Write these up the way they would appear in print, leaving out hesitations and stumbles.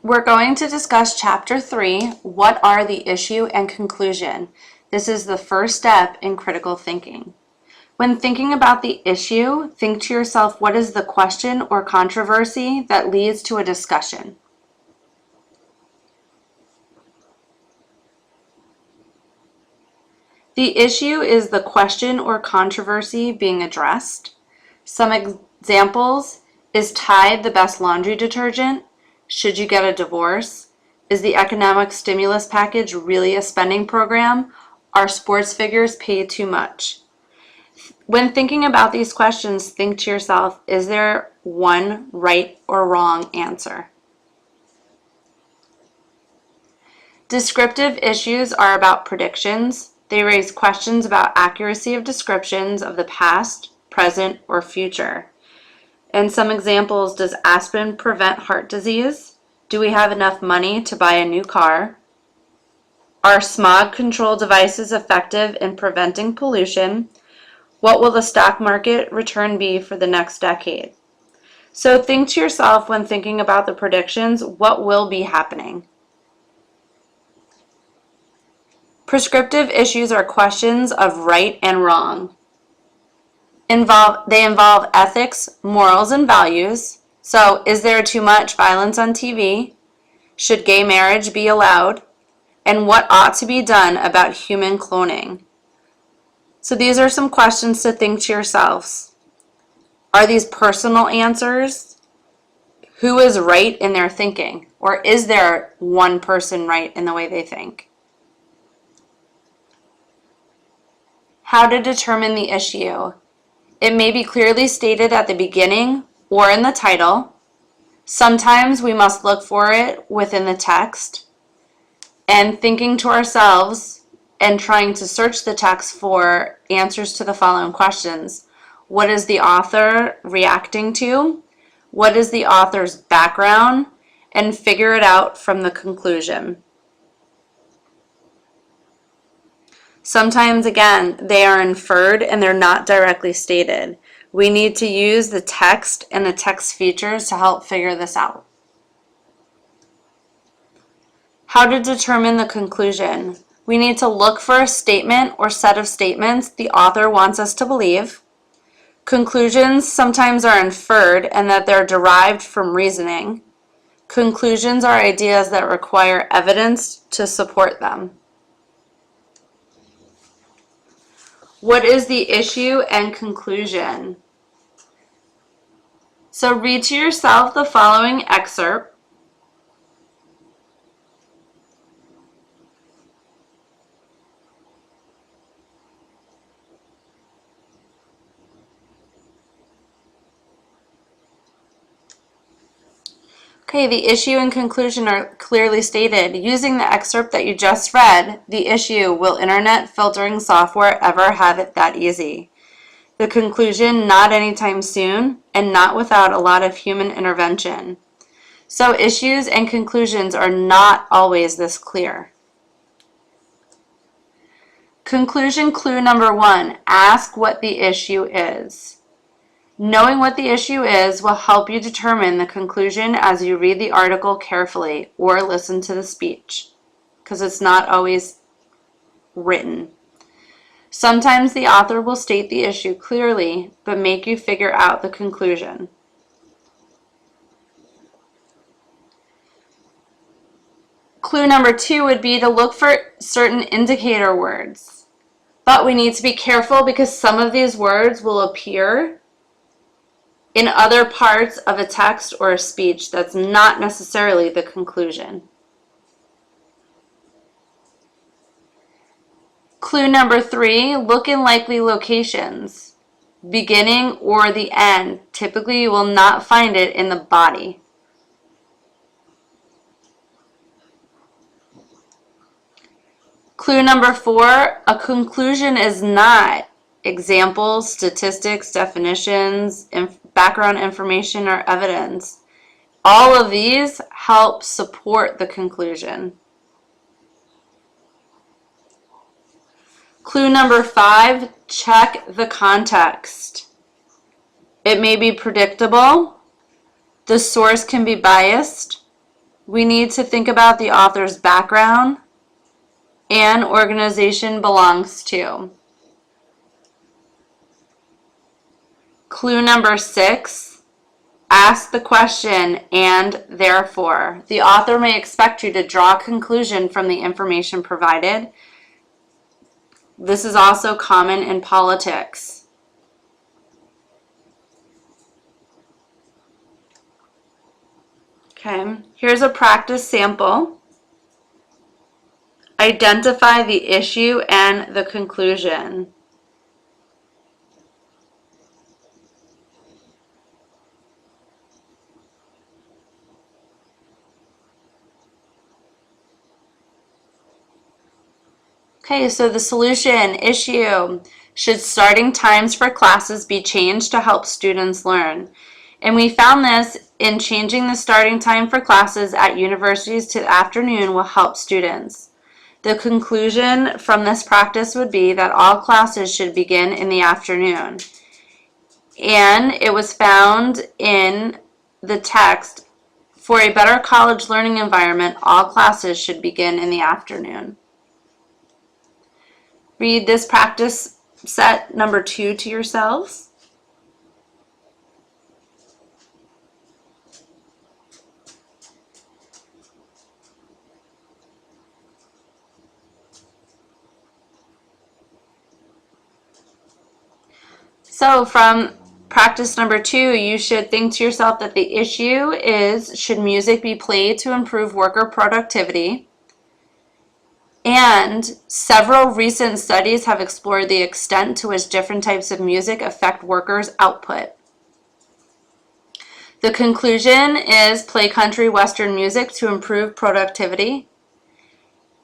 We're going to discuss Chapter 3, What are the issue and conclusion? This is the first step in critical thinking. When thinking about the issue, think to yourself, what is the question or controversy that leads to a discussion? The issue is the question or controversy being addressed. Some examples: is Tide the best laundry detergent? Should you get a divorce? Is the economic stimulus package really a spending program? Are sports figures paid too much? When thinking about these questions, think to yourself, is there one right or wrong answer? Descriptive issues are about predictions. They raise questions about accuracy of descriptions of the past, present, or future. And some examples: does aspirin prevent heart disease? Do we have enough money to buy a new car? Are smog control devices effective in preventing pollution? What will the stock market return be for the next decade? So think to yourself when thinking about the predictions, what will be happening? Prescriptive issues are questions of right and wrong. They involve ethics, morals, and values. So, is there too much violence on TV? Should gay marriage be allowed? And what ought to be done about human cloning? So these are some questions to think to yourselves. Are these personal answers? Who is right in their thinking? Or is there one person right in the way they think? How to determine the issue. It may be clearly stated at the beginning or in the title. Sometimes we must look for it within the text. And thinking to ourselves and trying to search the text for answers to the following questions. What is the author reacting to? What is the author's background? And figure it out from the conclusion. Sometimes, again, they are inferred and they're not directly stated. We need to use the text and the text features to help figure this out. How to determine the conclusion. We need to look for a statement or set of statements the author wants us to believe. Conclusions sometimes are inferred and that they're derived from reasoning. Conclusions are ideas that require evidence to support them. What is the issue and conclusion? So read to yourself the following excerpt. Okay, the issue and conclusion are clearly stated. Using the excerpt that you just read, the issue: will internet filtering software ever have it that easy? The conclusion: not anytime soon and not without a lot of human intervention. So issues and conclusions are not always this clear. Conclusion clue number 1, ask what the issue is. Knowing what the issue is will help you determine the conclusion as you read the article carefully or listen to the speech, because it's not always written. Sometimes the author will state the issue clearly, but make you figure out the conclusion. Clue number 2 would be to look for certain indicator words. But we need to be careful because some of these words will appear in other parts of a text or a speech that's not necessarily the conclusion. Clue number 3, look in likely locations, beginning or the end. Typically, you will not find it in the body. Clue number 4, a conclusion is not examples, statistics, definitions, background information, or evidence. All of these help support the conclusion. Clue number 5, check the context. It may be predictable. The source can be biased. We need to think about the author's background and organization belongs to. Clue number 6, ask the question and therefore. The author may expect you to draw a conclusion from the information provided. This is also common in politics. Okay, here's a practice sample. Identify the issue and the conclusion. Okay, so the solution, issue, should starting times for classes be changed to help students learn? And we found this in changing the starting time for classes at universities to afternoon will help students. The conclusion from this practice would be that all classes should begin in the afternoon. And it was found in the text, for a better college learning environment, all classes should begin in the afternoon. Read this practice set number 2 to yourselves. So from practice number 2, you should think to yourself that the issue is, should music be played to improve worker productivity? And several recent studies have explored the extent to which different types of music affect workers' output. The conclusion is play country western music to improve productivity.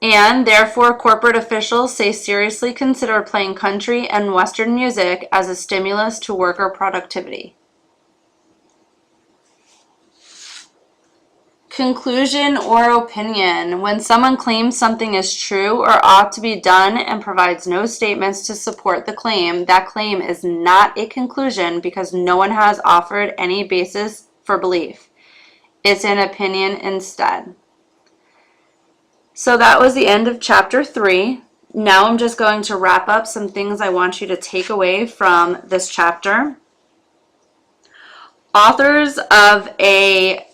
And therefore, corporate officials say seriously consider playing country and western music as a stimulus to worker productivity. Conclusion or opinion. When someone claims something is true or ought to be done and provides no statements to support the claim, that claim is not a conclusion because no one has offered any basis for belief. It's an opinion instead. So that was the end of chapter 3. Now I'm just going to wrap up some things I want you to take away from this chapter. Authors of a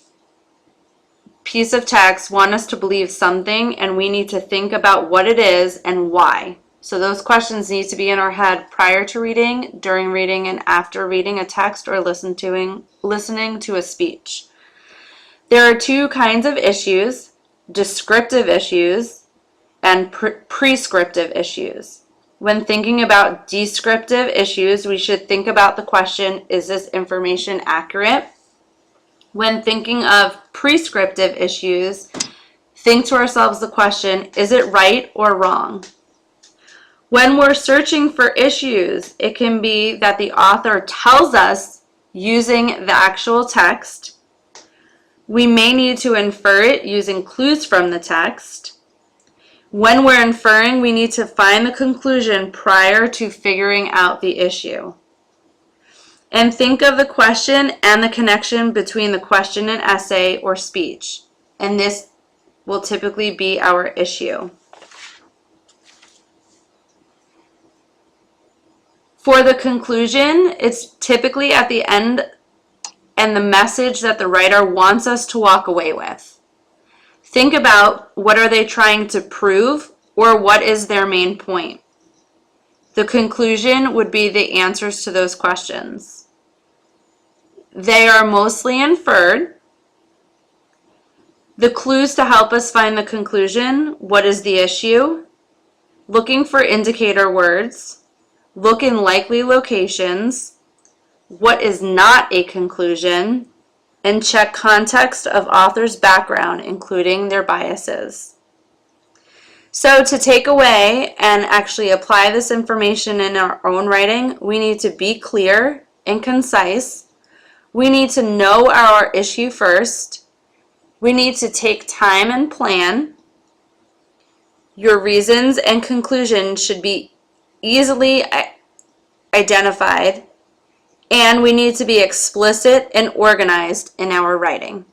piece of text want us to believe something, and we need to think about what it is and why. So those questions need to be in our head prior to reading, during reading, and after reading a text or listening to a speech. There are 2 kinds of issues: descriptive issues and prescriptive issues. When thinking about descriptive issues, we should think about the question, is this information accurate? When thinking of prescriptive issues, think to ourselves the question, is it right or wrong? When we're searching for issues, it can be that the author tells us using the actual text. We may need to infer it using clues from the text. When we're inferring, we need to find the conclusion prior to figuring out the issue. And think of the question and the connection between the question and essay or speech. And this will typically be our issue. For the conclusion, it's typically at the end and the message that the writer wants us to walk away with. Think about what are they trying to prove or what is their main point. The conclusion would be the answers to those questions. They are mostly inferred. The clues to help us find the conclusion: what is the issue? Looking for indicator words. Look in likely locations. What is not a conclusion? And check context of author's background, including their biases. So to take away and actually apply this information in our own writing, we need to be clear and concise. We need to know our issue first. We need to take time and plan. Your reasons and conclusions should be easily identified, and we need to be explicit and organized in our writing.